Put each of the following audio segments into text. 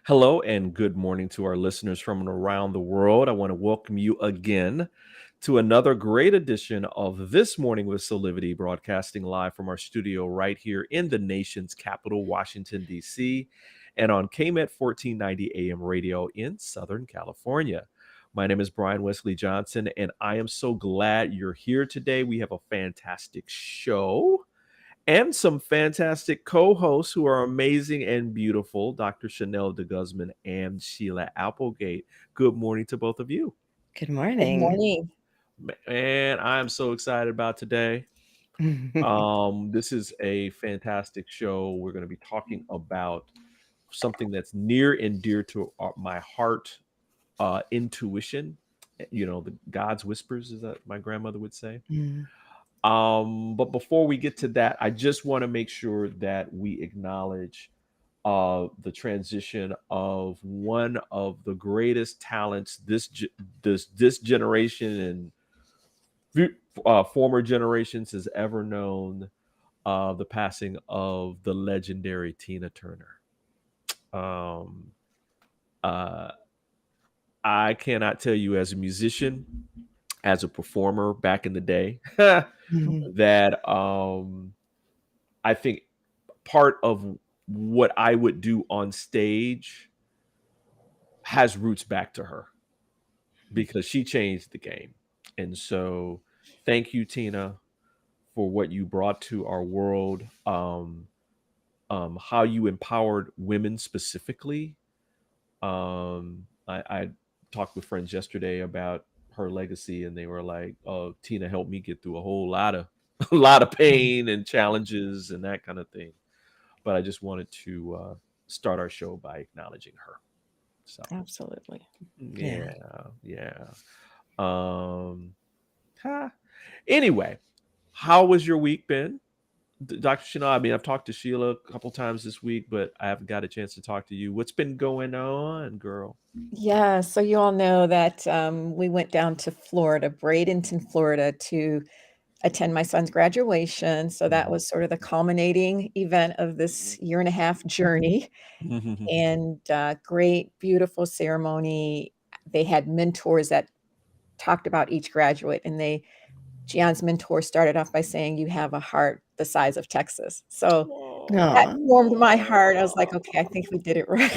Hello and good morning to our listeners from around the world. I want to welcome you again to another great edition of This Morning with Soulivity, broadcasting live from our studio right here in the nation's capital, Washington, D.C., and on KMET 1490 AM radio in Southern California. My name is Brian Wesley Johnson, and I am so glad you're here today. We have a fantastic show and some fantastic co-hosts who are amazing and beautiful, Dr. Chanel DeGuzman and Sheila Applegate. Good morning to both of you. Good Good morning. morning. Man, I'm so excited about today. This is a fantastic show. We're going to be talking about something that's near and dear to my heart, intuition. The God's whispers, is that my grandmother would say. But before we get to that, I just want to make sure that we acknowledge the transition of one of the greatest talents this generation and former generations has ever known. The passing of the legendary Tina Turner. I cannot tell you, as a musician, as a performer back in the day, that I think part of what I would do on stage has roots back to her because she changed the game. And so thank you, Tina, for what you brought to our world, how you empowered women specifically. I talked with friends yesterday about her legacy, and they were like, "Oh, Tina helped me get through a whole lot of pain and challenges and that kind of thing." But I just wanted to start our show by acknowledging her. So Absolutely. yeah. Anyway, how was your week been, Dr. Chanel? I mean, I've talked to Sheila a couple times this week, but I haven't got a chance to talk to you. What's been going on, girl? Yeah, so you all know that we went down to Florida, Bradenton, Florida, to attend my son's graduation. So that was sort of the culminating event of this year and a half journey. And great, beautiful ceremony. They had mentors that talked about each graduate, and Gian's mentor started off by saying, "You have a heart the size of Texas." So that warmed my heart. I was like, okay, I think we did it right.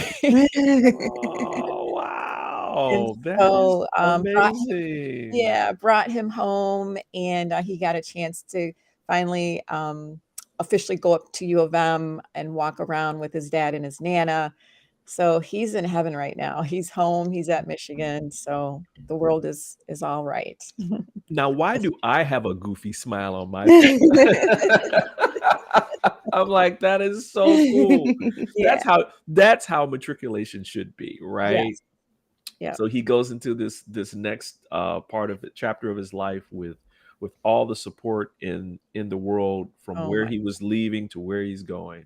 Oh, wow. And That so is amazing. brought him home, and he got a chance to finally officially go up to U of M and walk around with his dad and his Nana. So he's in heaven right now. He's home. He's at Michigan. So the world is all right. Now, why do I have a goofy smile on my face? I'm like, that is so cool. Yeah. That's how matriculation should be, right? Yes. Yeah. So he goes into this next part of the chapter of his life with all the support in the world from where he was leaving to where he's going.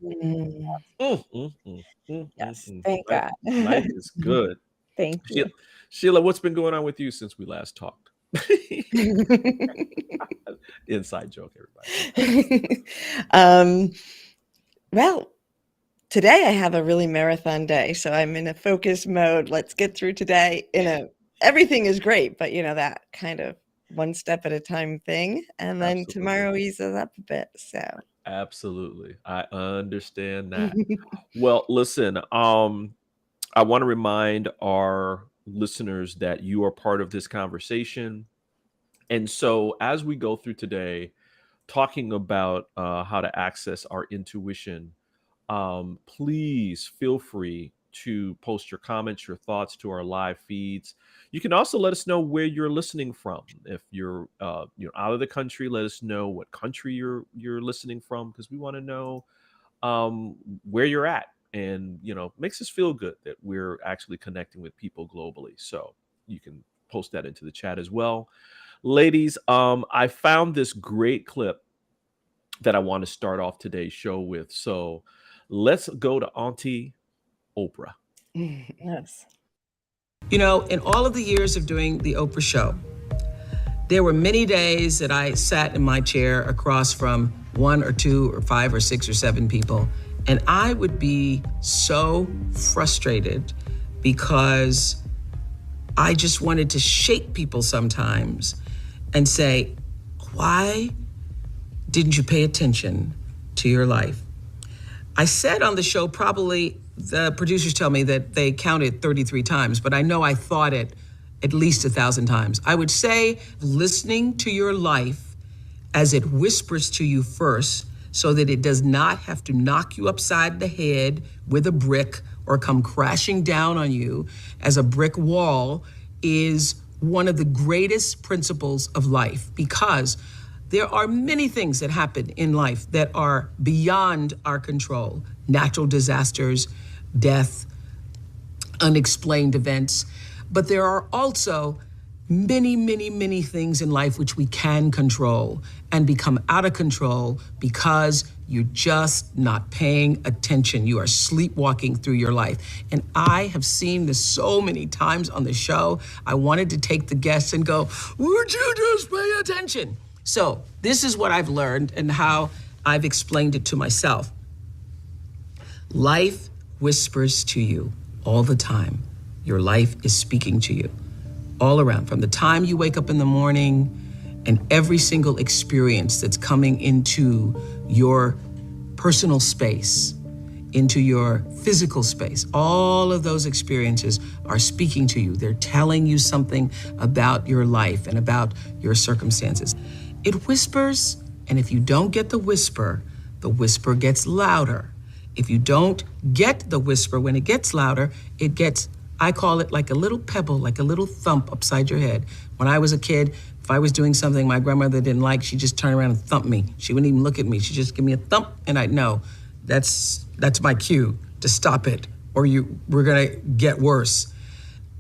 Yes. Thank God. Life is good. Thank you. Sheila, what's been going on with you since we last talked? Inside joke, everybody. Well, today I have a really marathon day, so I'm in a focus mode. Let's get through today. Everything is great, but that kind of one step at a time thing, and then Absolutely. Tomorrow eases up a bit. So absolutely, I understand that. Well, listen, I want to remind our listeners that you are part of this conversation. And so as we go through today, talking about how to access our intuition, please feel free to post your comments, your thoughts to our live feeds. You can also let us know where you're listening from. If you're out of the country, let us know what country you're listening from, because we want to know where you're at. And, makes us feel good that we're actually connecting with people globally. So you can post that into the chat as well. Ladies, I found this great clip that I want to start off today's show with. So let's go to Auntie Oprah. Yes. In all of the years of doing the Oprah show, there were many days that I sat in my chair across from 1 or 2 or 5 or 6 or 7 people, And I would be so frustrated because I just wanted to shake people sometimes and say, why didn't you pay attention to your life? I said on the show, probably the producers tell me that they counted 33 times, but I know I thought it at least 1,000 times. I would say listening to your life as it whispers to you first, so that it does not have to knock you upside the head with a brick or come crashing down on you as a brick wall, is one of the greatest principles of life, because there are many things that happen in life that are beyond our control. Natural disasters, death, unexplained events. But there are also many, many, many things in life which we can control and become out of control because you're just not paying attention. You are sleepwalking through your life. And I have seen this so many times on the show. I wanted to take the guests and go, would you just pay attention? So this is what I've learned and how I've explained it to myself. Life whispers to you all the time. Your life is speaking to you all around, from the time you wake up in the morning, and every single experience that's coming into your personal space, into your physical space. All of those experiences are speaking to you. They're telling you something about your life and about your circumstances. It whispers, and if you don't get the whisper gets louder. If you don't get the whisper, when it gets louder, it gets, I call it like a little pebble, like a little thump upside your head. When I was a kid, if I was doing something my grandmother didn't like, she'd just turn around and thump me. She wouldn't even look at me. She'd just give me a thump, and I'd know that's my cue to stop it, or we're gonna get worse.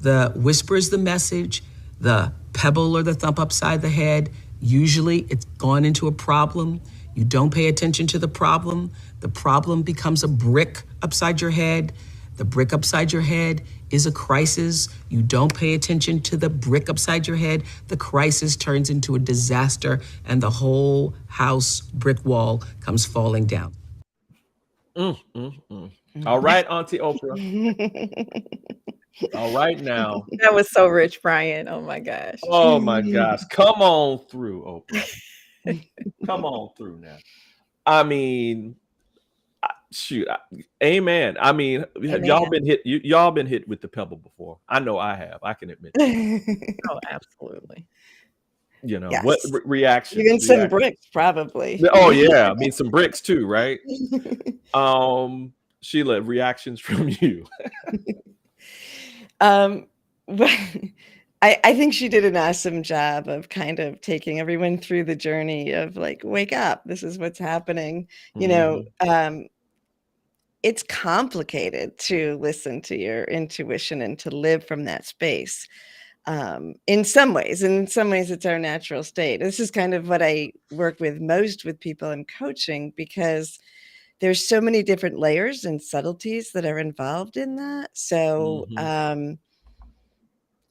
The whisper is the message. The pebble or the thump upside the head, usually it's gone into a problem. You don't pay attention to the problem becomes a brick upside your head. The brick upside your head is a crisis. You don't pay attention to the brick upside your head. The crisis turns into a disaster, and the whole house brick wall comes falling down. All right, Auntie Oprah. All right now. That was so rich, Brian. Oh my gosh. Oh my gosh. Come on through, Oprah. Come on through now. I mean, shoot, amen. I mean, Amen. y'all been hit. Y'all been hit with the pebble before. I know I have. I can admit. Oh, absolutely. You know, Yes. what reactions? Even some bricks, probably. Oh yeah, I mean some bricks too, right? Sheila, reactions from you. Well, I think she did an awesome job of kind of taking everyone through the journey of like, wake up, this is what's happening. You know, it's complicated to listen to your intuition and to live from that space. In some ways, and in some ways it's our natural state. This is kind of what I work with most with people in coaching, because there's so many different layers and subtleties that are involved in that. So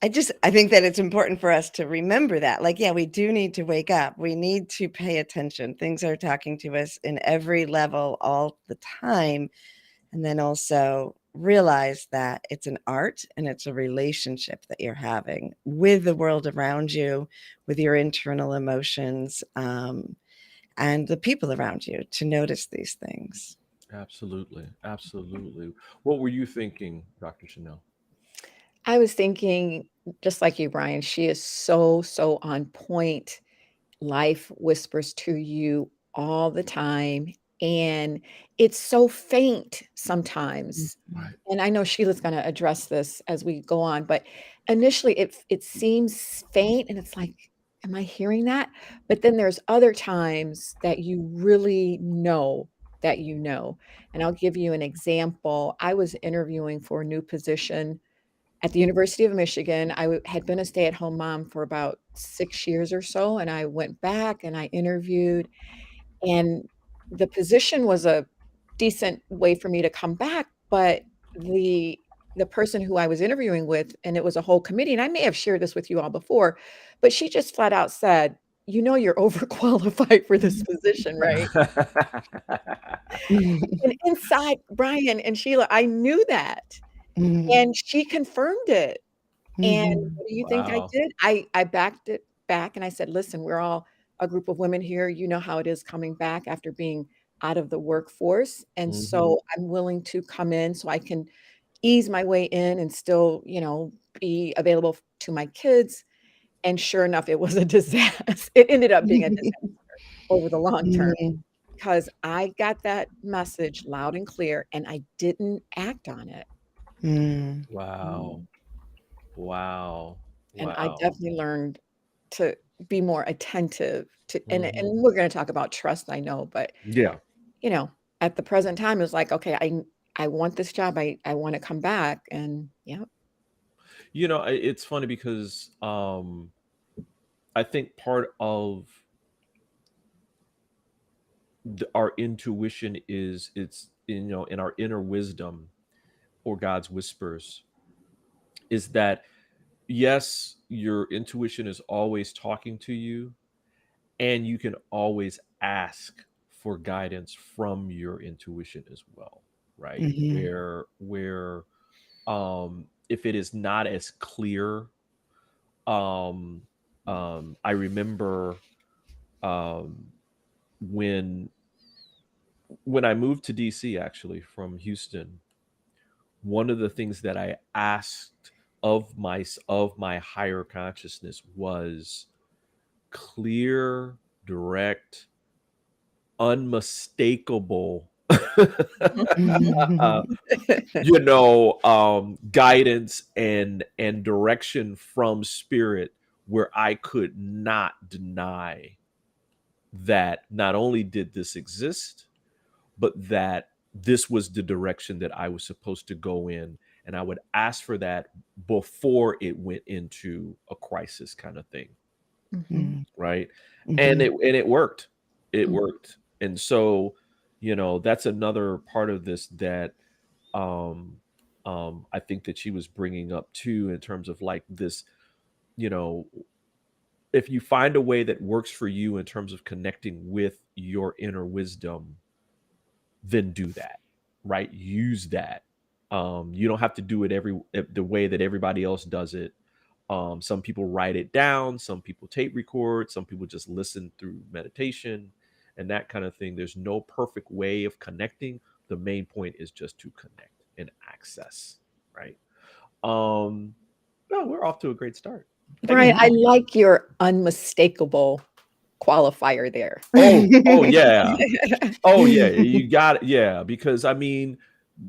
I think that it's important for us to remember that, like, yeah, we do need to wake up. We need to pay attention. Things are talking to us in every level all the time. And then also realize that it's an art and it's a relationship that you're having with the world around you, with your internal emotions, and the people around you, to notice these things. Absolutely. What were you thinking, Dr. Chanel? I was thinking, just like you, Brian, she is so on point. Life whispers to you all the time, and it's so faint sometimes. Right. And I know Sheila's going to address this as we go on, but initially it seems faint, and it's like, am I hearing that? But then there's other times that you really know that you know. And I'll give you an example. I was interviewing for a new position at the University of Michigan. I had been a stay-at-home mom for about 6 years or so, and I went back and I interviewed, and the position was a decent way for me to come back, but the person who I was interviewing with, and it was a whole committee, and I may have shared this with you all before, but she just flat out said, you know you're overqualified for this position, right? And inside, Brian and Sheila, I knew that, and she confirmed it. And what do you think I Wow. did? I backed it back and I said, "Listen, we're all a group of women here. You know how it is coming back after being out of the workforce. And Mhm. so I'm willing to come in so I can ease my way in and still, be available to my kids." And sure enough, it was a disaster. It ended up being a disaster over the long term because I got that message loud and clear and I didn't act on it. Wow. Wow. And I Wow. definitely learned to be more attentive to, Mhm. and we're gonna talk about trust, I know, but, Yeah. you know, at the present time, it was like, "Okay, I want this job, I wanna come back," and yeah. It's funny because I think part of our intuition is it's in our inner wisdom or God's whispers is that yes, your intuition is always talking to you, and you can always ask for guidance from your intuition as well, right? Where if it is not as clear, um I remember um when I moved to DC actually from Houston, one of the things that I asked of my higher consciousness was clear, direct, unmistakable guidance and direction from spirit where I could not deny that not only did this exist, but that this was the direction that I was supposed to go in. And I would ask for that before it went into a crisis kind of thing. Mhm. Right. And it worked. It Mm. worked. And so, that's another part of this that um I think that she was bringing up too, in terms of like this, you know, if you find a way that works for you in terms of connecting with your inner wisdom, then do that, right? Use that. You don't have to do it the way that everybody else does it. Some people write it down, some people tape record, some people just listen through meditation and that kind of thing. There's no perfect way of connecting. The main point is just to connect and access, right? No, we're off to a great start. Thank Brian, you. I like your unmistakable qualifier there. Oh yeah. Oh yeah, you got it. Yeah, because I mean,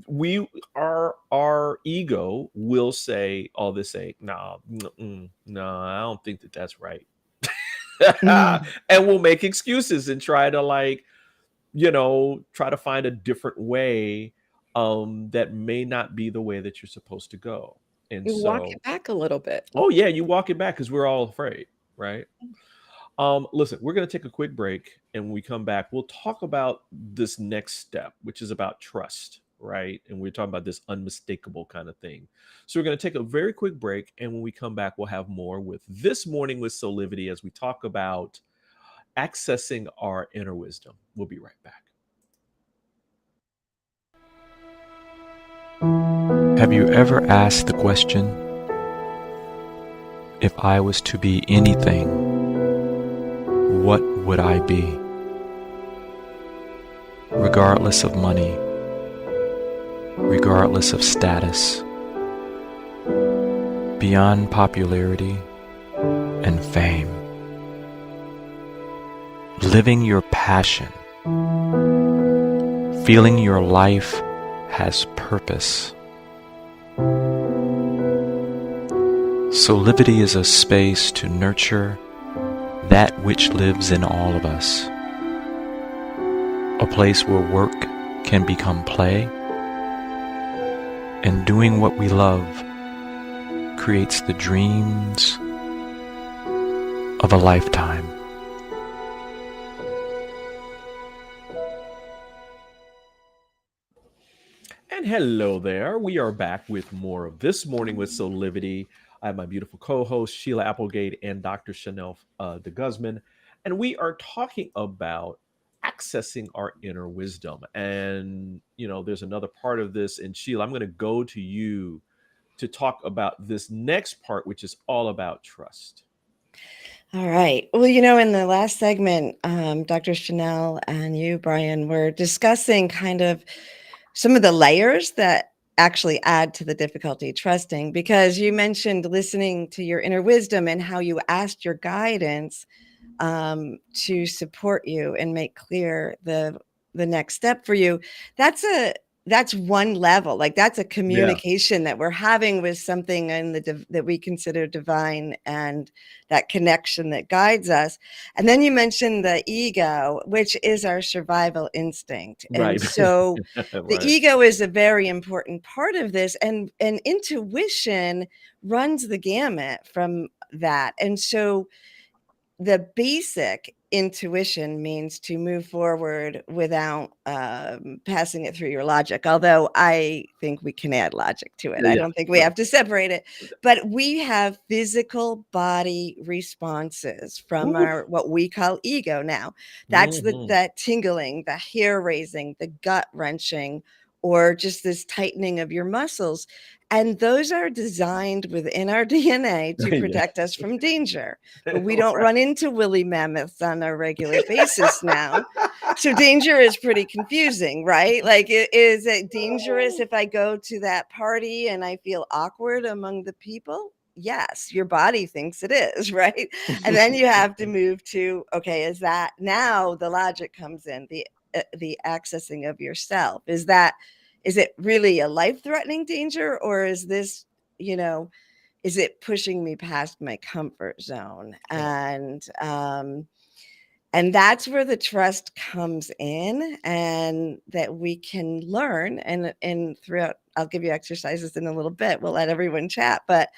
we our ego will say, "Oh, this ain't no, I don't think that that's right," and we'll make excuses and try to try to find a different way that may not be the way that you're supposed to go. And You walk so, it back a little bit. oh yeah, you walk it back because we're all afraid, right? Listen, we're going to take a quick break, and when we come back, we'll talk about this next step, which is about trust, right? And we're talking about this unmistakable kind of thing. So we're going to take a very quick break, and when we come back, we'll have more with This Morning with Soulivity as we talk about accessing our inner wisdom. We'll be right back. Have you ever asked the question, if I was to be anything, what would I be? Regardless of money, regardless of status, beyond popularity and fame. Living your passion, feeling your life has purpose. Soulivity is a space to nurture that which lives in all of us. A place where work can become play, and doing what we love creates the dreams of a lifetime. And hello there. We are back with more of This Morning with Soulivity. I have my beautiful co-host Sheila Applegate and Dr. Chanel DeGuzman. And we are talking about accessing our inner wisdom. And, there's another part of this. And Sheila, I'm going to go to you to talk about this next part, which is all about trust. All right. Well, in the last segment, Dr. Chanel and you, Brian, were discussing kind of some of the layers that actually add to the difficulty trusting, because you mentioned listening to your inner wisdom and how you asked your guidance to support you and make clear the next step for you. That's one level. Like, that's a Yeah. communication that we're having with something in that we consider divine, and that connection that guides us. And then you mentioned the ego, which is our survival instinct. And Right. so the Right. ego is a very important part of this, and intuition runs the gamut from that. And so the basic intuition means to move forward without passing it through your logic. Although I think we can add logic to it. I Yeah. don't think we have to separate it. But we have physical body responses from Ooh. our what we call ego now. That's Mhm. that tingling, the hair raising, the gut wrenching, or just this tightening of your muscles. And those are designed within our DNA to Yeah. protect us from danger. But we don't Right. run into woolly mammoths on a regular basis now. So danger is pretty confusing, right? Like, is it dangerous if I go to that party and I feel awkward among the people? Yes, your body thinks it is, right? And then you have to move to, okay, is that now the logic comes in, the accessing of yourself. Is it really a life-threatening danger, or is this, is it pushing me past my comfort zone? And that's where the trust comes in, and that we can learn. And throughout, I'll give you exercises in a little bit. We'll let everyone chat, but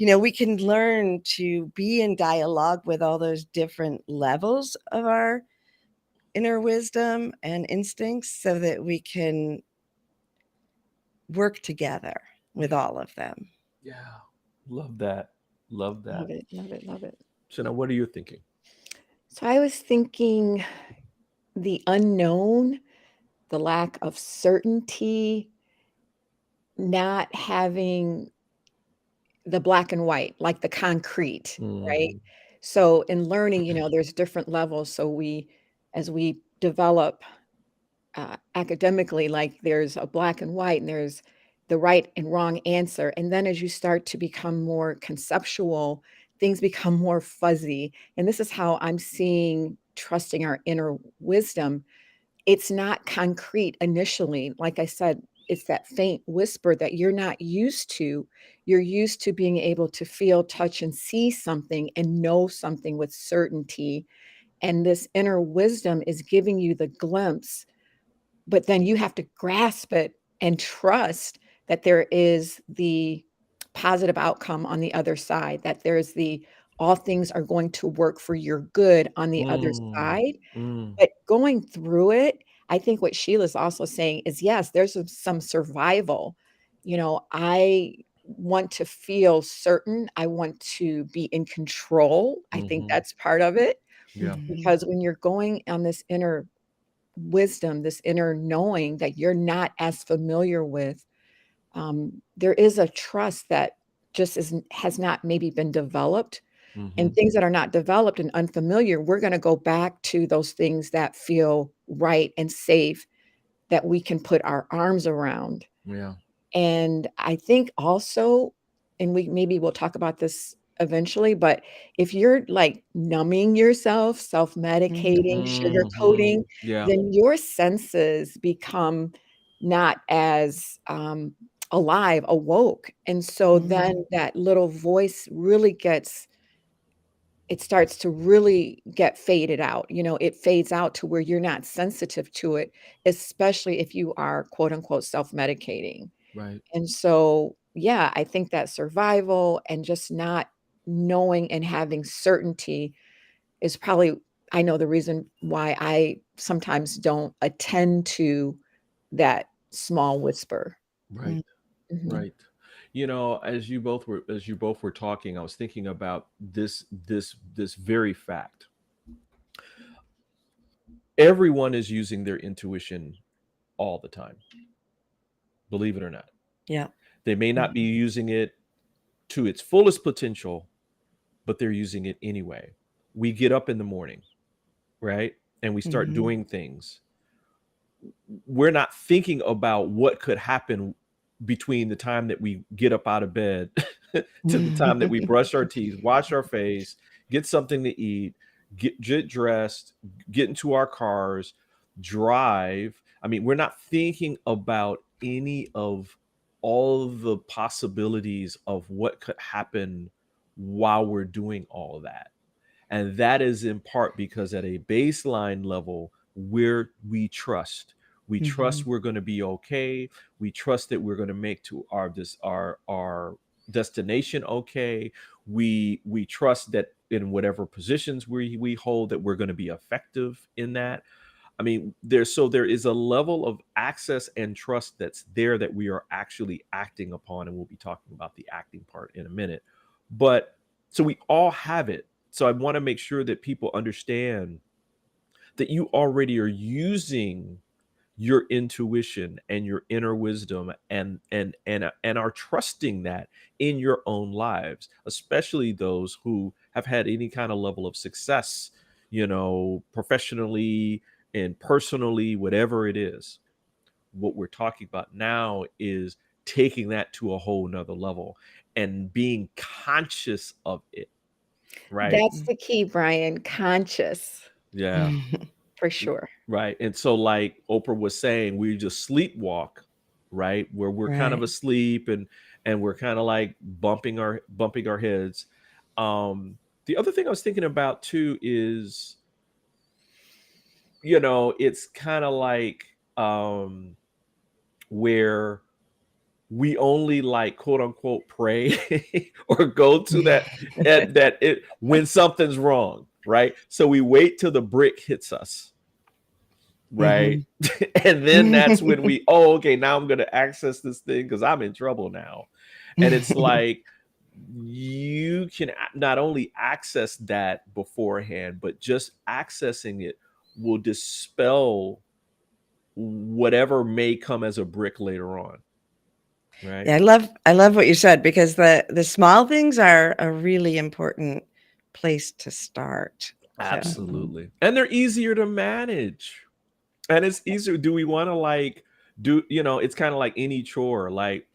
we can learn to be in dialogue with all those different levels of our inner wisdom and instincts, so that we can work together with all of them. Yeah. Love that. Love that. Love it, love it, love it. Chanel, what are you thinking? So I was thinking the unknown, the lack of certainty, not having the black and white, like the concrete, right? Mhm. So in learning, there's different levels. So as we develop academically, like there's a black and white, and there's the right and wrong answer. And then as you start to become more conceptual, things become more fuzzy. And this is how I'm seeing trusting our inner wisdom. It's not concrete initially. Like I said, it's that faint whisper that you're not used to. You're used to being able to feel, touch, and see something and know something with certainty. And this inner wisdom is giving you the glimpse, but then you have to grasp it and trust that there is the positive outcome on the other side, that there's all things are going to work for your good on the other Mm. side. Mm. But going through it, I think what Sheila's also saying is, yes, there's some survival. I want to feel certain. I want to be in control. I think Mhm. that's part of it, Yeah. because when you're going on this inner wisdom, this inner knowing that you're not as familiar with, there is a trust that just has not maybe been developed. And Mhm. things that are not developed and unfamiliar, we're going to go back to those things that feel right and safe, that we can put our arms around. Yeah. And I think also, and we'll talk about this eventually, but if you're like numbing yourself, self-medicating, Mhm. sugarcoating, Yeah. then your senses become not as alive, awoke. And so then that little voice really it starts to really get faded out. It fades out to where you're not sensitive to it, especially if you are quote unquote self-medicating. Right. And so, yeah, I think that survival and just not knowing and having certainty is probably, I know, the reason why I sometimes don't attend to that small whisper. Right. Mhm. Right. As you both were talking, I was thinking about this very fact. everyone is using their intuition all the time, believe it or not. Yeah. They may not be using it to its fullest potential, but they're using it anyway. We get up in the morning, right? And we start doing things. We're not thinking about what could happen between the time that we get up out of bed to the time that we brush our teeth, wash our face, get something to eat, get dressed, get into our cars, drive. I mean, we're not thinking about any of all the possibilities of what could happen while we're doing all of that. And that is in part because at a baseline level, we trust. We trust we're going to be okay. We trust that we're going to make to our destination okay. We trust that in whatever positions we hold, that we're going to be effective in that. I mean, there is a level of access and trust that's there that we are actually acting upon, and we'll be talking about the acting part in a minute. But so we all have it. So I want to make sure that people understand that you already are using your intuition and your inner wisdom and are trusting that in your own lives, especially those who have had any kind of level of success, professionally and personally, whatever it is. What we're talking about now is taking that to a whole nother level and being conscious of it. Right. That's the key, Brian. Conscious. Yeah. For sure. Right. And so like Oprah was saying, we just sleepwalk, right? Where we're kind of asleep and we're kind of like bumping our heads. The other thing I was thinking about too is, it's kind of like where we only like quote unquote pray or go to that when something's wrong, right? So we wait till the brick hits us, right? And then that's when okay, now I'm going to access this thing because I'm in trouble now. And it's like you can not only access that beforehand, but just accessing it will dispel whatever may come as a brick later on. Right. Yeah, I love what you said, because the small things are a really important place to start. Absolutely. And they're easier to manage. And it's easier. Do we want to it's kind of like any chore, like,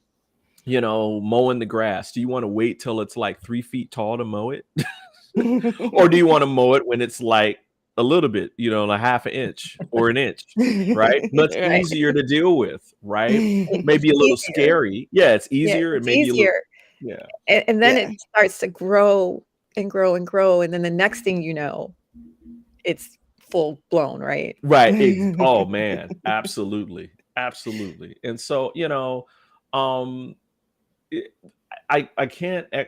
mowing the grass. Do you want to wait till it's like 3 feet tall to mow it? Or do you want to mow it when it's like a little bit, a half an inch or an inch, right? Much easier to deal with, right? Maybe a little scary. Yeah, it's easier. It's easier. And then it starts to grow and grow and grow. And then the next thing you know, it's full blown, right? Right. Oh man, absolutely. Absolutely. And so, I can't, I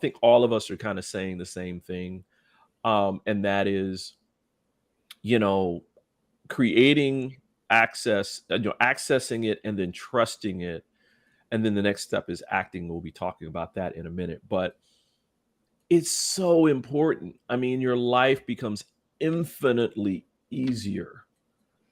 think all of us are kind of saying the same thing. And that is, creating access, accessing it and then trusting it. And then the next step is acting. We'll be talking about that in a minute, but it's so important. I mean, your life becomes infinitely easier,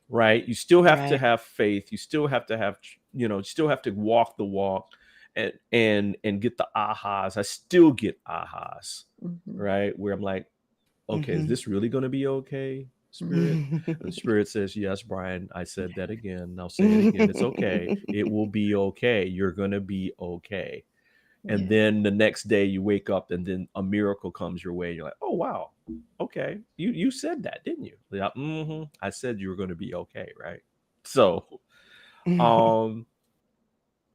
right? You still have to have faith. You still have to have, you still have to walk the walk and get the ahas. I still get ahas, right? Where I'm like, okay, is this really going to be okay, Spirit? And Spirit says, yes, Brian, I said that again. I'll say it again. It's okay. It will be okay. You're going to be okay. And then the next day you wake up and then a miracle comes your way. You're like, oh, wow. Okay. You said that, didn't you? Like, I said you were going to be okay. Right. So,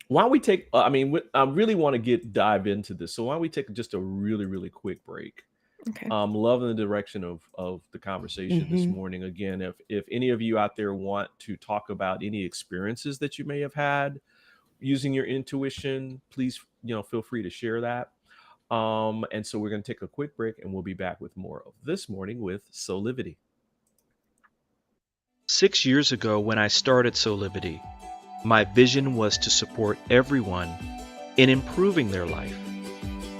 why don't we take, I really want to dive into this. So why don't we take just a really, really quick break? Okay. Loving the direction of the conversation this morning. Again, if any of you out there want to talk about any experiences that you may have had using your intuition, please, feel free to share that. And so we're going to take a quick break and we'll be back with more of This Morning with Soulivity. 6 years ago, when I started Soulivity, my vision was to support everyone in improving their life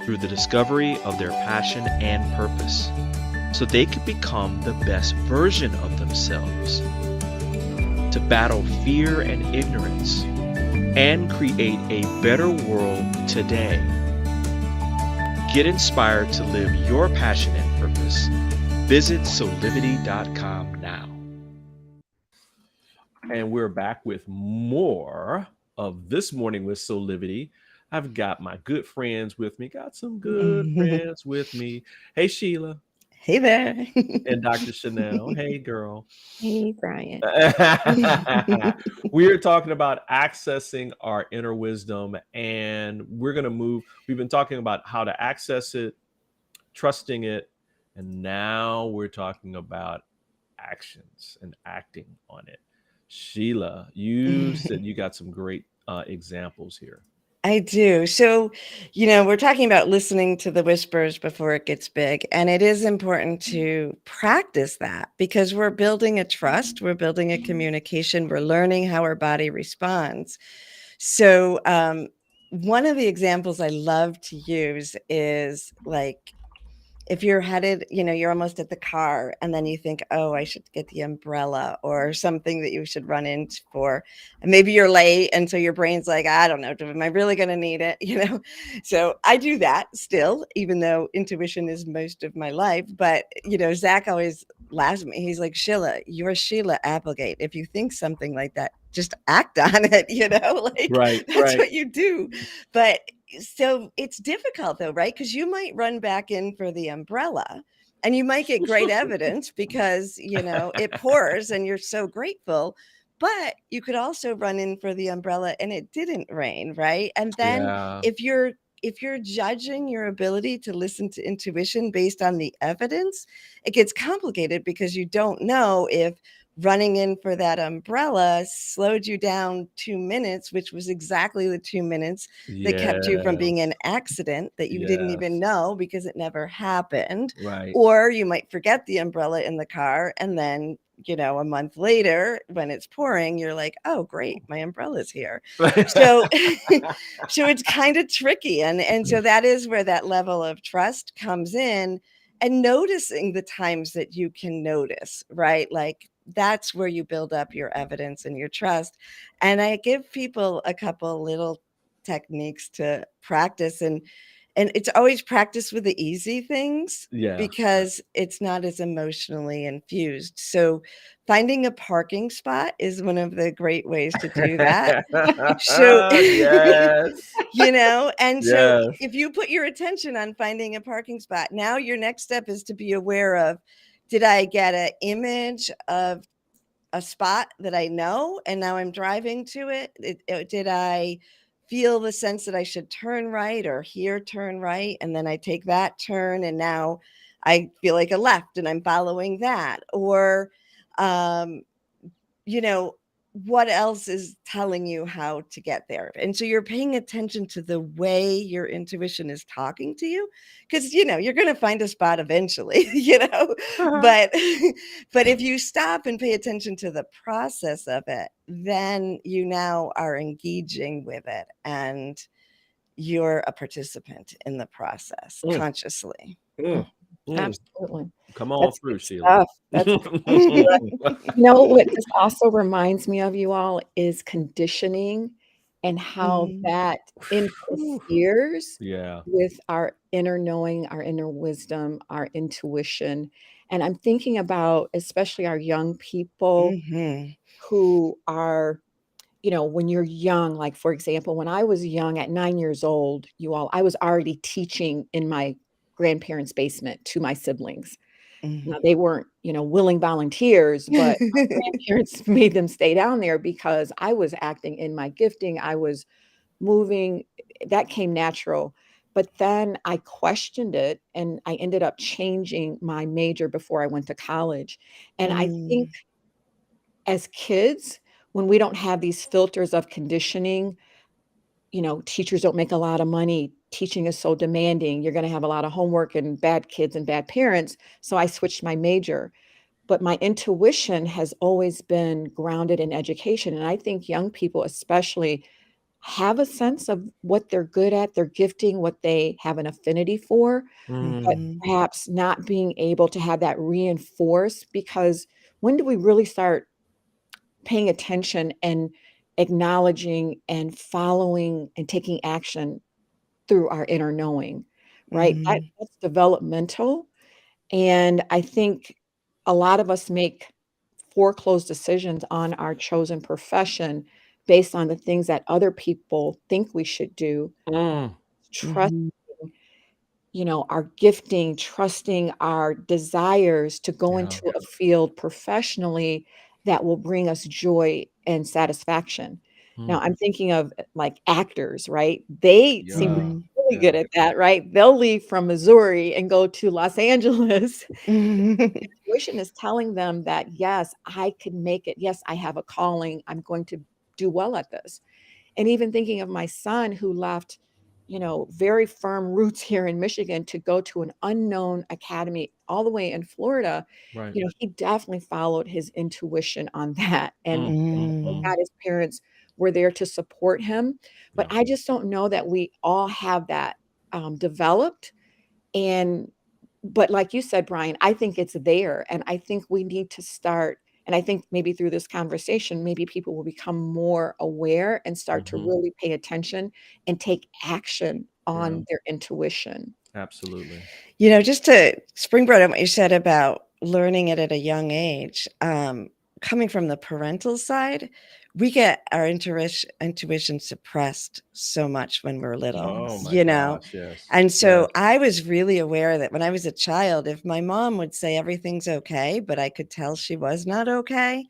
through the discovery of their passion and purpose, so they could become the best version of themselves. themselves, to battle fear and ignorance, and create a better world today. Get inspired to live your passion and purpose. Visit Soulivity.com now. And we're back with more of This Morning with Soulivity. I've got my good friends with me. Got some good friends with me. Hey, Sheila. Hey there. And Dr. Chanel. Hey, girl. Hey, Brian. We're talking about accessing our inner wisdom, and we're going to move. We've been talking about how to access it, trusting it, and now we're talking about actions and acting on it. Sheila, you said you got some great examples here. I do. So, we're talking about listening to the whispers before it gets big. And it is important to practice that because we're building a trust, we're building a communication, we're learning how our body responds. So, one of the examples I love to use is like, if you're headed, you're almost at the car and then you think, oh, I should get the umbrella or something that you should run in for. And maybe you're late. And so your brain's like, I don't know, am I really going to need it? So I do that still, even though intuition is most of my life. But, Zach always laughs at me. He's like, Sheila, you're Sheila Applegate. If you think something like that, just act on it, that's what you do. But so it's difficult though, right? Because you might run back in for the umbrella and you might get great evidence because, it pours and you're so grateful, but you could also run in for the umbrella and it didn't rain, right? And then if you're judging your ability to listen to intuition based on the evidence, it gets complicated because you don't know if running in for that umbrella slowed you down 2 minutes, which was exactly the 2 minutes that kept you from being in an accident that you didn't even know because it never happened. Right. Or you might forget the umbrella in the car and then, a month later when it's pouring, you're like, oh, great, my umbrella's here. So, so it's kind of tricky. And so that is where that level of trust comes in and noticing the times that you can notice, right? Like, that's where you build up your evidence and your trust. And I give people a couple little techniques to practice. And it's always practice with the easy things because it's not as emotionally infused. So finding a parking spot is one of the great ways to do that. So, so if you put your attention on finding a parking spot, now your next step is to be aware of, did I get an image of a spot that I know and now I'm driving to it? Did I feel the sense that I should turn right or hear turn right? And then I take that turn and now I feel like a left and I'm following that. Or, what else is telling you how to get there? And so you're paying attention to the way your intuition is talking to you because, you're going to find a spot eventually, but if you stop and pay attention to the process of it, then you now are engaging with it and you're a participant in the process consciously. Absolutely. Come on That's through, good Sheila. stuff. What this also reminds me of, you all, is conditioning and how that interferes with our inner knowing, our inner wisdom, our intuition. And I'm thinking about especially our young people who are, when you're young, like for example, when I was young at 9 years old, you all, I was already teaching in my grandparents' basement to my siblings. Now, they weren't, willing volunteers, but my grandparents made them stay down there because I was acting in my gifting. I was moving. That came natural. But then I questioned it and I ended up changing my major before I went to college. And I think as kids, when we don't have these filters of conditioning, teachers don't make a lot of money. Teaching is so demanding. You're going to have a lot of homework and bad kids and bad parents. So I switched my major. But my intuition has always been grounded in education. And I think young people especially have a sense of what they're good at, their gifting, what they have an affinity for, but perhaps not being able to have that reinforced because when do we really start paying attention and acknowledging and following and taking action through our inner knowing, right? Mhm. That's developmental. And I think a lot of us make foreclosed decisions on our chosen profession based on the things that other people think we should do. Mm, Trust, Mhm. our gifting, trusting our desires to go yeah. into a field professionally that will bring us joy and satisfaction. Now, Mm, I'm thinking of like actors, right? They seem to be yeah. Mhm. really good Yeah. at that, right? They'll leave from Missouri and go to Los Angeles. Mhm. Intuition is telling them that, yes, I can make it. Yes, I have a calling. I'm going to do well at this. And even thinking of my son who left, very firm roots here in Michigan to go to an unknown academy all the way in Florida, Right. he definitely followed his intuition on that. And Mm, mm, thank mm. Mm. God his parents were there to support him. But Yeah. I just don't know that we all have that developed. And but like you said, Brian, I think it's there, and I think we need to start, and I think maybe through this conversation, maybe people will become more aware and start to Mhm. really pay attention and take action Yeah. on their intuition. Absolutely. Just to springboard on what you said about learning it at a young age, coming from the parental side, we get our intuition suppressed so much when we're little, Oh Yes. my gosh, yes. And Yes. so I was really aware that when I was a child, if my mom would say everything's okay, but I could tell she was not okay,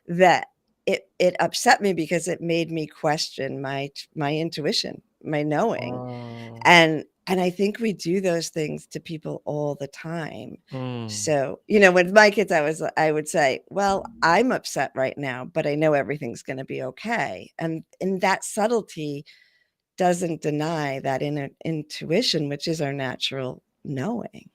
that it upset me because it made me question my intuition, my knowing. Oh. And I think we do those things to people all the time. Mm, So, with my kids, I would say, "Well, I'm upset right now, but I know everything's gonna be okay." And that subtlety doesn't deny that inner intuition, which is our natural knowing.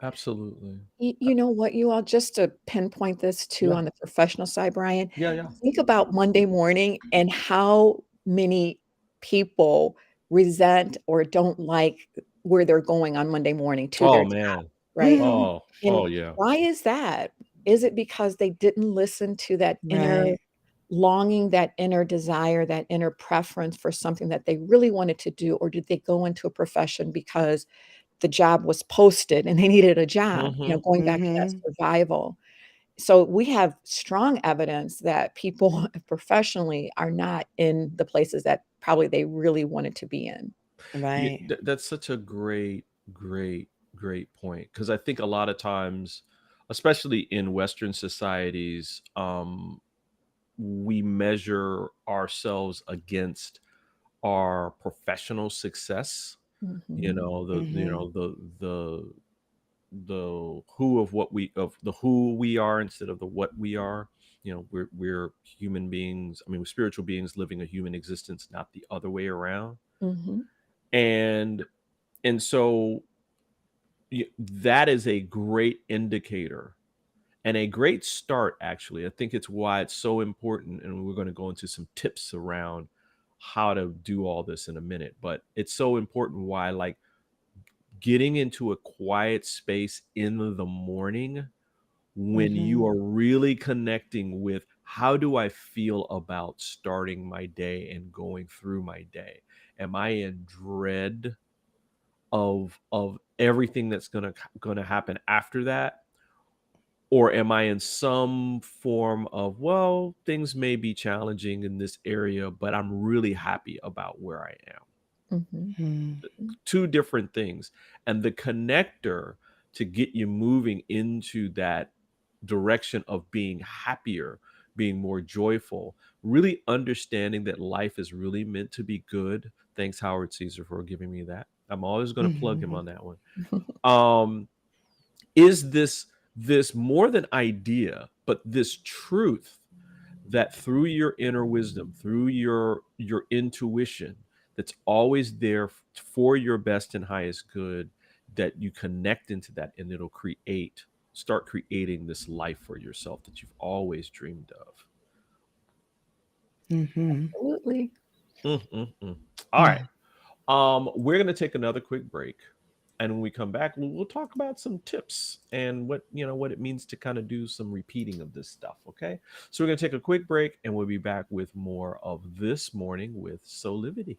absolutely. You know what, you all, just to pinpoint this too Yeah. on the professional side, Brian, Yeah, yeah. think about Monday morning and how many people resent or don't like where they're going on Monday morning to Oh, their job, man. right? Oh. And Oh, yeah. why is that? Is it because they didn't listen to that inner Right. longing, that inner desire, that inner preference for something that they really wanted to do? Or did they go into a profession because the job was posted and they needed a job, Mhm. going back to that Mhm. survival? So we have strong evidence that people professionally are not in the places that probably they really wanted to be in. Yeah, Right. that's such a great, great, great point. Because I think a lot of times, especially in Western societies, we measure ourselves against our professional success. You Mhm. know, Mhm. the who of what we of the who we are instead of the what we are. We're human beings. I mean, we're spiritual beings living a human existence, not the other way around. Mhm. And so that is a great indicator and a great start, actually. I think it's why it's so important, and we're going to go into some tips around how to do all this in a minute. But it's so important why, like, getting into a quiet space in the morning when you Mhm. are really connecting with how do I feel about starting my day and going through my day? Am I in dread of everything that's gonna happen after that? Or am I in some form of, well, things may be challenging in this area, but I'm really happy about where I am? Mhm. Mhm. Two different things. And the connector to get you moving into that direction of being happier, being more joyful, really understanding that life is really meant to be good. Thanks, Howard Caesar, for giving me that. I'm always going to plug him Mhm. on that one. Um, is this more than idea, but this truth that through your inner wisdom, through your intuition, that's always there for your best and highest good, that you connect into that, and it'll start creating this life for yourself that you've always dreamed of. Mhm. Absolutely. Mm, mm, mm. All right. We're gonna take another quick break. And when we come back, we'll talk about some tips and what it means to kind of do some repeating of this stuff. Okay. So we're going to take a quick break and we'll be back with more of This Morning with Soulivity.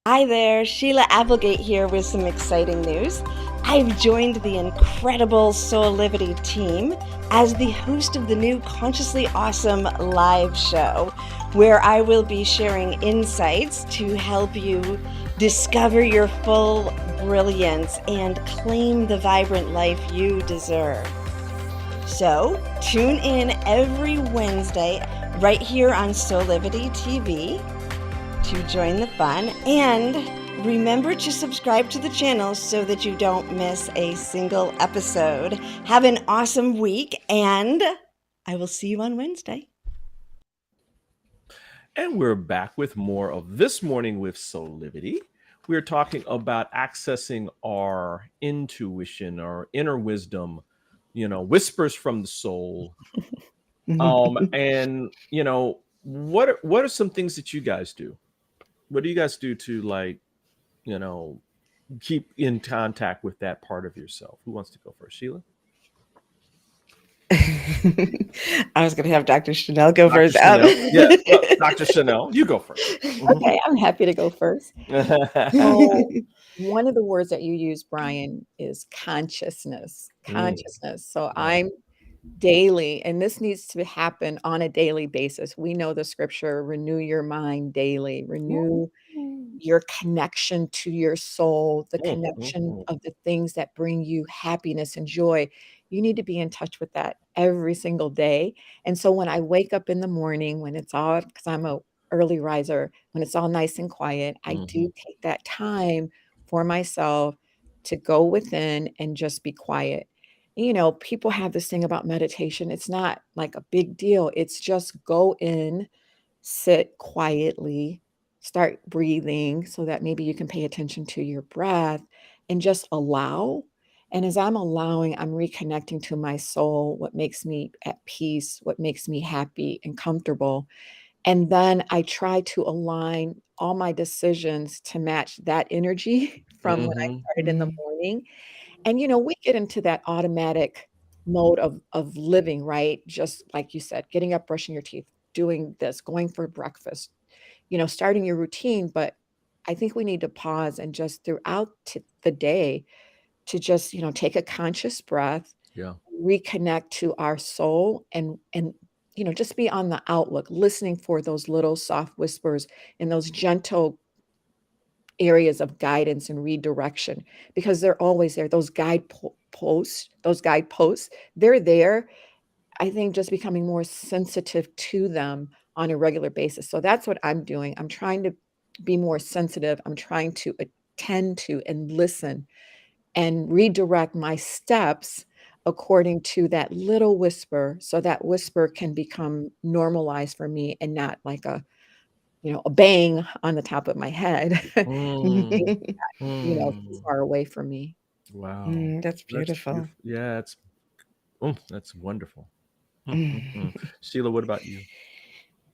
Hi there, Sheila Applegate here with some exciting news. I've joined the incredible Soulivity team as the host of the new Consciously Awesome live show, where I will be sharing insights to help you discover your full brilliance and claim the vibrant life you deserve. So tune in every Wednesday right here on Soulivity TV to join the fun, and remember to subscribe to the channel so that you don't miss a single episode. Have an awesome week, and I will see you on Wednesday. And we're back with more of This Morning with Soulivity. We're talking about accessing our intuition, our inner wisdom, whispers from the soul. And what are some things that you guys do? What do you guys do to keep in contact with that part of yourself? Who wants to go first? Sheila? I was going to have Dr. Chanel go Dr. first. Chanel. Yeah, well, Dr. Chanel, you go first. Okay, I'm happy to go first. So, one of the words that you use, Brian, is consciousness. Consciousness. So I'm daily, and this needs to happen on a daily basis. We know the scripture, renew your mind daily, renew your connection to your soul, the connection of the things that bring you happiness and joy. You need to be in touch with that every single day. And so when I wake up in the morning, when it's all, because I'm a early riser, when it's all nice and quiet, I do take that time for myself to go within and just be quiet. People have this thing about meditation. It's not like a big deal. It's just go in, sit quietly, start breathing so that maybe you can pay attention to your breath and just allow. And as I'm allowing, I'm reconnecting to my soul, what makes me at peace, what makes me happy and comfortable. And then I try to align all my decisions to match that energy from when I started in the morning. And, we get into that automatic mode of living, right? Just like you said, getting up, brushing your teeth, doing this, going for breakfast, starting your routine. But I think we need to pause and just throughout the day to just, take a conscious breath, Yeah. reconnect to our soul and just be on the outlook, listening for those little soft whispers and those gentle areas of guidance and redirection, because they're always there. Those guideposts, they're there. I think just becoming more sensitive to them on a regular basis. So that's what I'm doing. I'm trying to be more sensitive. I'm trying to attend to and listen and redirect my steps according to that little whisper, so that whisper can become normalized for me and not like a bang on the top of my head. Too far away from me. Wow. That's beautiful. Yeah, that's wonderful. Sheila, what about you?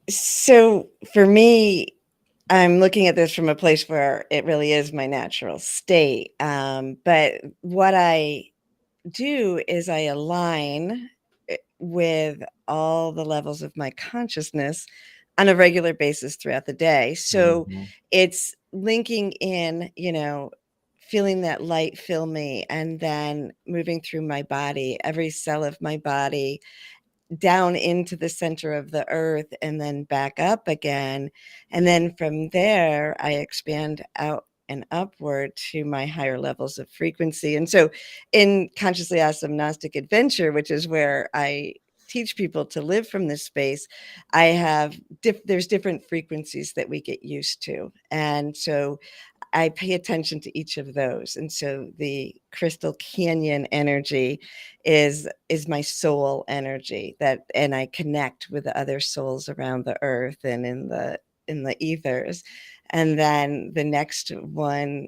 So for me, I'm looking at this from a place where it really is my natural state. But what I do is I align with all the levels of my consciousness on a regular basis throughout the day. So it's linking in, feeling that light fill me, and then moving through my body, every cell of my body, down into the center of the earth and then back up again. And then from there, I expand out and upward to my higher levels of frequency. And so in Consciously Awesome Gnostic Adventure, which is where I teach people to live from this space, I have there's different frequencies that we get used to. And so I pay attention to each of those. And so the crystal canyon energy is my soul energy, and I connect with the other souls around the earth and in the ethers. And then the next one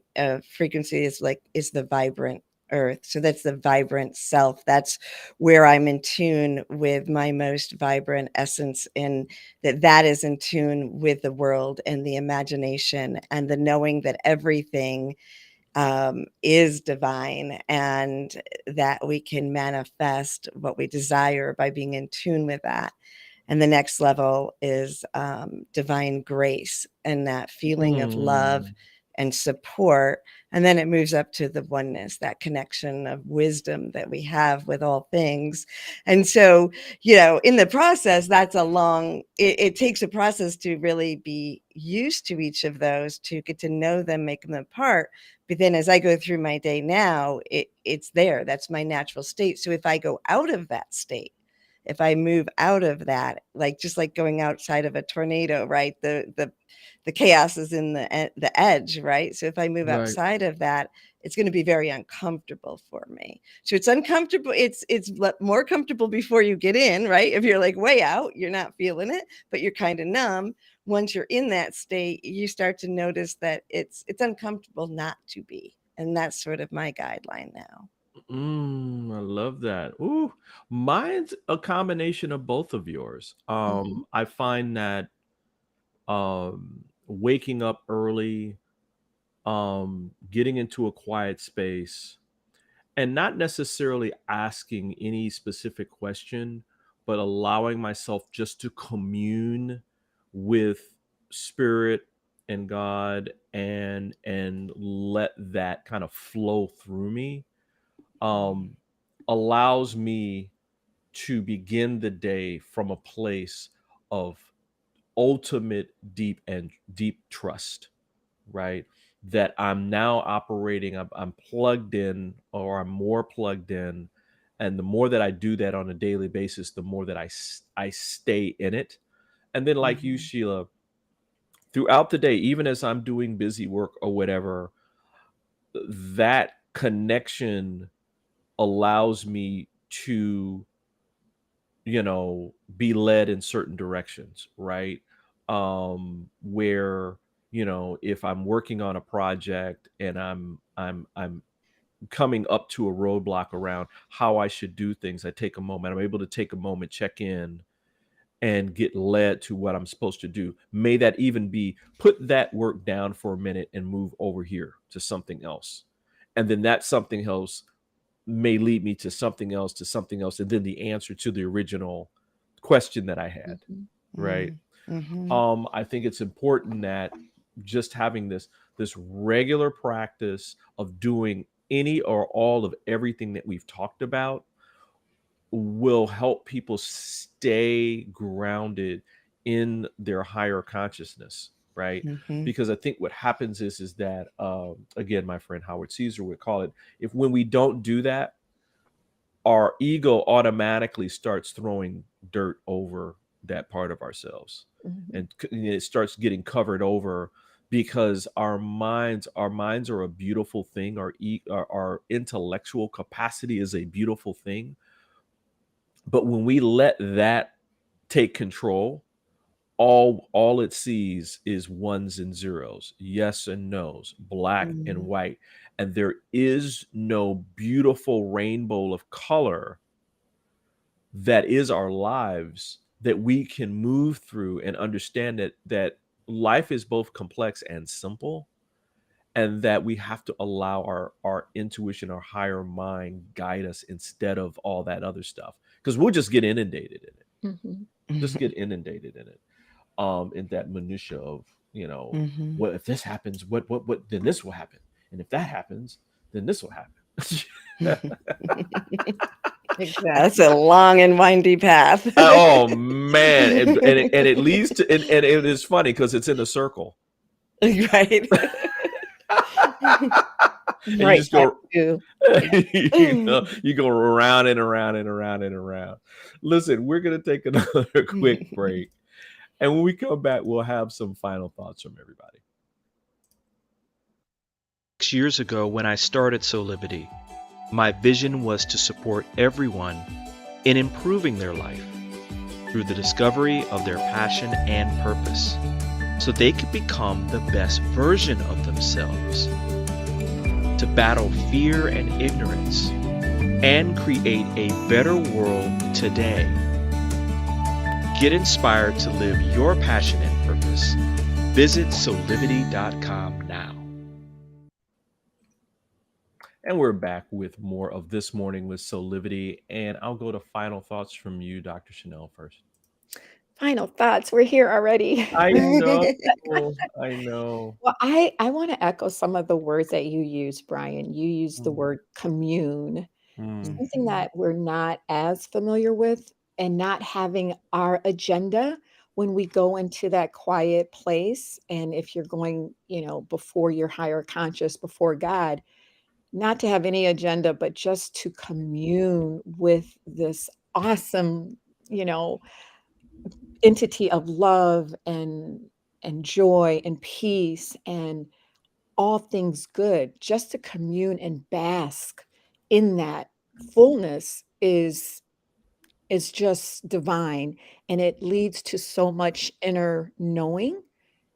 frequency is the vibrant earth. So that's the vibrant self. That's where I'm in tune with my most vibrant essence, and that is in tune with the world and the imagination and the knowing that everything is divine, and that we can manifest what we desire by being in tune with that. And the next level is divine grace and that feeling of love Mm. and support. And then it moves up to the oneness, that connection of wisdom that we have with all things. And so, in the process, that's it takes a process to really be used to each of those, to get to know them, make them apart. But then as I go through my day now, it's there. That's my natural state. So if I go out of that state, if I move out of that, just like going outside of a tornado, right? The chaos is in the edge, right? So if I move Right. outside of that, it's going to be very uncomfortable for me. So it's uncomfortable. It's more comfortable before you get in, right? If you're like way out, you're not feeling it, but you're kind of numb. Once you're in that state, you start to notice that it's uncomfortable not to be. And that's sort of my guideline now. I love that. Ooh, mine's a combination of both of yours. I find that waking up early, getting into a quiet space, and not necessarily asking any specific question, but allowing myself just to commune with spirit and God, and let that kind of flow through me, um, allows me to begin the day from a place of ultimate deep trust, right? That I'm now operating, I'm plugged in, or I'm more plugged in. And the more that I do that on a daily basis, the more that I stay in it. And then, like you, Sheila, throughout the day, even as I'm doing busy work or whatever, that connection allows me to, be led in certain directions, right? Where, if I'm working on a project and I'm coming up to a roadblock around how I should do things, I take a moment. I'm able to take a moment, check in, and get led to what I'm supposed to do. May that even be put that work down for a minute and move over here to something else. And then that something else may lead me to something else, and then the answer to the original question that I had, right? I think it's important that just having this regular practice of doing any or all of everything that we've talked about will help people stay grounded in their higher consciousness, right? Because I think what happens is that again, my friend Howard Caesar would call it, when we don't do that, our ego automatically starts throwing dirt over that part of ourselves, and it starts getting covered over, because our minds are a beautiful thing. Our intellectual capacity is a beautiful thing. But when we let that take control, all it sees is ones and zeros, yes and no's, black and white. And there is no beautiful rainbow of color that is our lives, that we can move through and understand that life is both complex and simple, and that we have to allow our intuition, our higher mind guide us instead of all that other stuff, because we'll just get inundated in it. Just get inundated in it. In that minutia of, what if this happens, what then this will happen, and if that happens, then this will happen. Exactly. That's a long and windy path. Oh man, and it leads to, and it is funny because it's in a circle, Right. and you Right just go, back to you go around and around and around and around. Listen, we're gonna take another quick break, and when we come back, we'll have some final thoughts from everybody. 6 years ago, when I started Soulivity, my vision was to support everyone in improving their life through the discovery of their passion and purpose, so they could become the best version of themselves. to battle fear and ignorance and create a better world today. Get inspired to live your passion and purpose. Visit Soulivity.com now. And we're back with more of This Morning with Soulivity. And I'll go to final thoughts from you, Dr. Chanel, first. Final thoughts. We're here already. I know. I know. Well, I want to echo some of the words that you used, Brian. You used the Mm, word commune, mm, something Mhm. that we're not as familiar with, and not having our agenda when we go into that quiet place. And if you're going, before your higher conscious, before God, not to have any agenda, but just to commune with this awesome, you know, entity of love and joy and peace and all things good. Just to commune and bask in that fullness is just divine, and it leads to so much inner knowing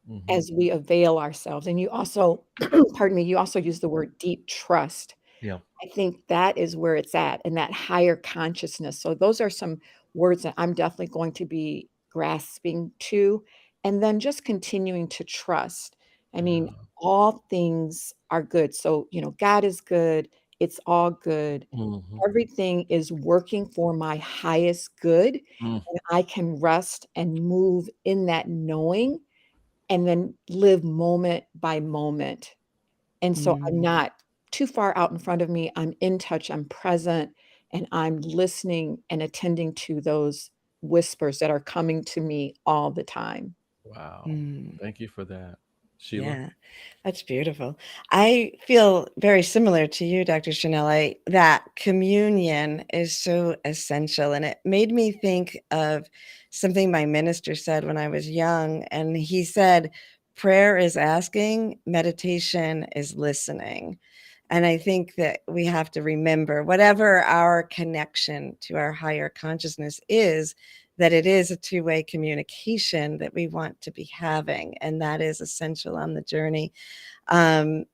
mhm. as we avail ourselves. And you also pardon me, you also use the word deep trust. Yeah. I think that is where it's at, and that higher consciousness. So those are some words that I'm definitely going to be grasping to, and then just continuing to trust. I mean, Yeah. all things are good. So, God is good. It's all good. Mhm, Everything is working for my highest good, mm, and I can rest and move in that knowing and then live moment by moment. And so I'm Mm. not too far out in front of me. I'm in touch, I'm present, and I'm listening and attending to those whispers that are coming to me all the time. wow. Mm. Thank you for that. Sheila? Yeah, that's beautiful. I feel very similar to you, Dr. Chanel. That communion is so essential. And it made me think of something my minister said when I was young. And he said, prayer is asking, meditation is listening. And I think that we have to remember, whatever our connection to our higher consciousness is, that it is a two-way communication that we want to be having, and that is essential on the journey. Um,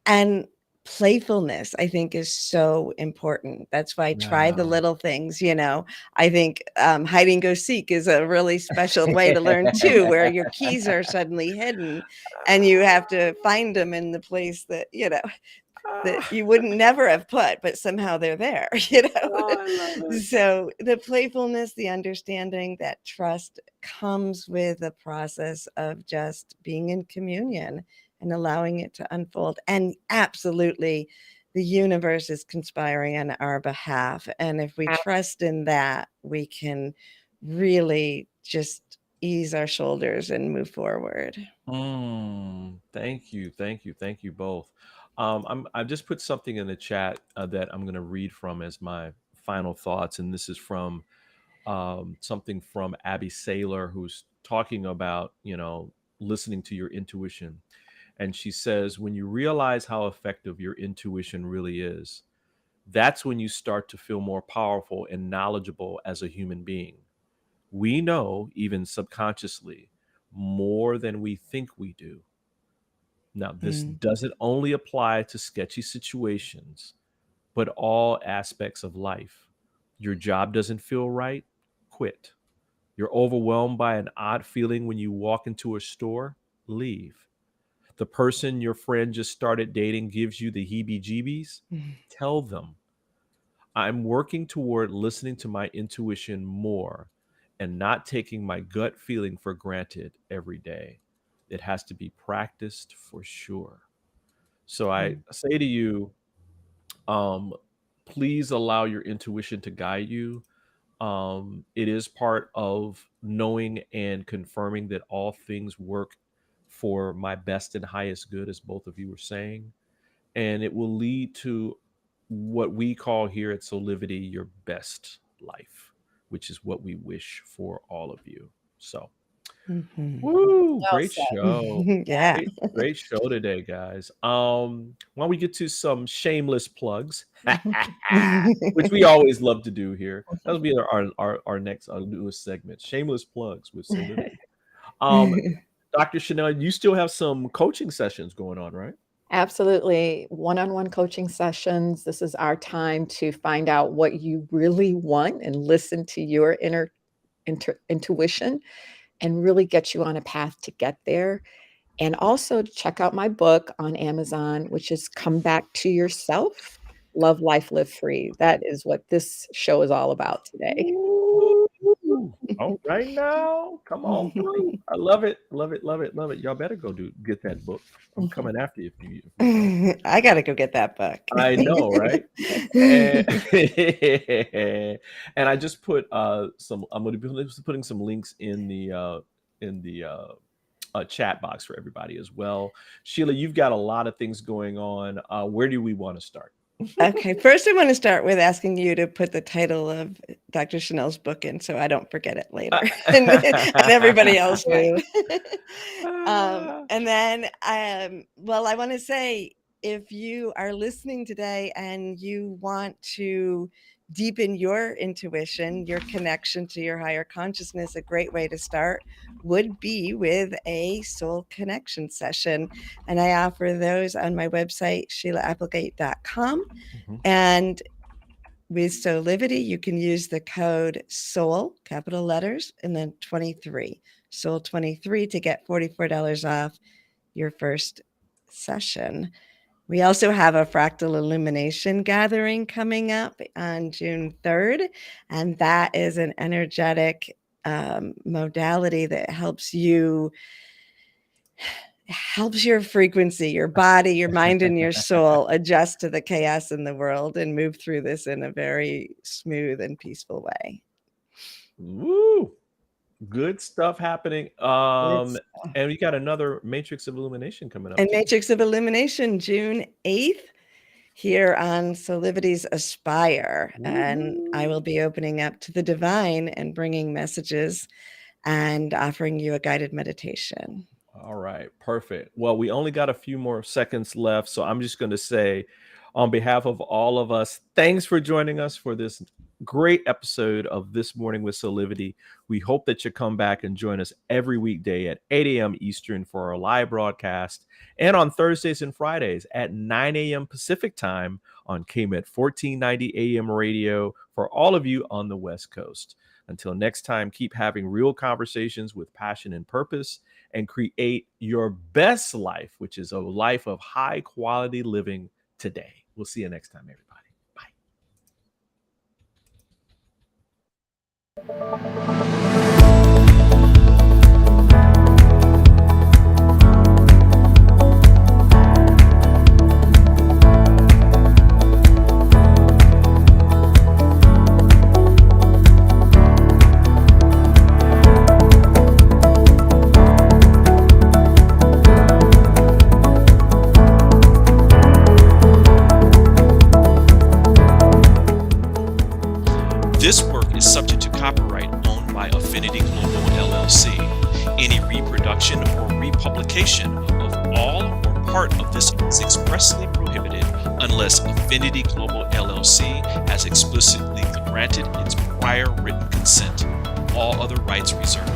and playfulness, I think, is so important. That's why I try the Wow. little things. I think hide and go seek is a really special way to learn too, where your keys are suddenly hidden, and you have to find them in the place that you wouldn't never have put, but somehow they're there. Oh, I love it. So the playfulness, the understanding, that trust comes with the process of just being in communion and allowing it to unfold. And absolutely, the universe is conspiring on our behalf. And if we trust in that, we can really just ease our shoulders and move forward. Thank you, thank you, thank you both. I've just put something in the chat that I'm going to read from as my final thoughts, and this is from something from Abby Saylor, who's talking about listening to your intuition, and she says, when you realize how effective your intuition really is, that's when you start to feel more powerful and knowledgeable as a human being. We know, even subconsciously, more than we think we do. Now, this Mm. doesn't only apply to sketchy situations, but all aspects of life. Your job doesn't feel right? Quit. You're overwhelmed by an odd feeling when you walk into a store? Leave. The person your friend just started dating gives you the heebie jeebies? Tell them. I'm working toward listening to my intuition more and not taking my gut feeling for granted every day. It has to be practiced for sure. So I Mm. say to you, um, please allow your intuition to guide you. It is part of knowing and confirming that all things work for my best and highest good, as both of you were saying. And it will lead to what we call here at Soulivity your best life, which is what we wish for all of you. So, Mhm. woo, Well great said. show. Yeah. Great show today, guys. Why don't we get to some shameless plugs, which we always love to do here. That'll be our next our newest segment, shameless plugs with Soulivity. Um, Dr. Chanel, you still have some coaching sessions going on, right? Absolutely. One-on-one coaching sessions. This is our time to find out what you really want and listen to your intuition and really get you on a path to get there. And also check out my book on Amazon, which is Come Back to Yourself, Love Life, Live Free. That is what this show is all about today. Ooh, all right now. Come on through. I love it. Love it. Love it. Love it. Y'all better go get that book. I'm coming after you if you don't. I gotta go get that book. I know, right? And, and I just put I'm going to be putting some links in the chat box for everybody as well. Sheila, you've got a lot of things going on. Where do we want to start? Okay, first I want to start with asking you to put the title of Dr. Chanel's book in so I don't forget it later, and everybody else will. And then, well, I want to say, if you are listening today and you want to deepen your intuition, your connection to your higher consciousness, a great way to start would be with a soul connection session. And I offer those on my website, SheilaApplegate.com. And with Soulivity, you can use the code SOUL, capital letters, and then 23, SOUL 23, to get $44 off your first session. We also have a fractal illumination gathering coming up on June 3rd, and that is an energetic modality that helps your frequency, your body, your mind, and your soul adjust to the chaos in the world and move through this in a very smooth and peaceful way. Woo! Good stuff happening. And we got another Matrix of Illumination coming up. And Matrix of Illumination, June 8th, here on Soulivity's Aspire. Woo. And I will be opening up to the divine and bringing messages and offering you a guided meditation. All right, perfect. Well, we only got a few more seconds left, so I'm just going to say, on behalf of all of us, thanks for joining us for this great episode of This Morning with Soulivity. We hope that you come back and join us every weekday at 8 a.m. Eastern for our live broadcast, and on Thursdays and Fridays at 9 a.m. Pacific time on KMET 1490 AM radio for all of you on the West Coast. Until next time, keep having real conversations with passion and purpose, and create your best life, which is a life of high quality living today. We'll see you next time, everybody. This work is subject to copyright owned by Affinity Global LLC. Any reproduction or republication of all or part of this is expressly prohibited unless Affinity Global LLC has explicitly granted its prior written consent. All other rights reserved.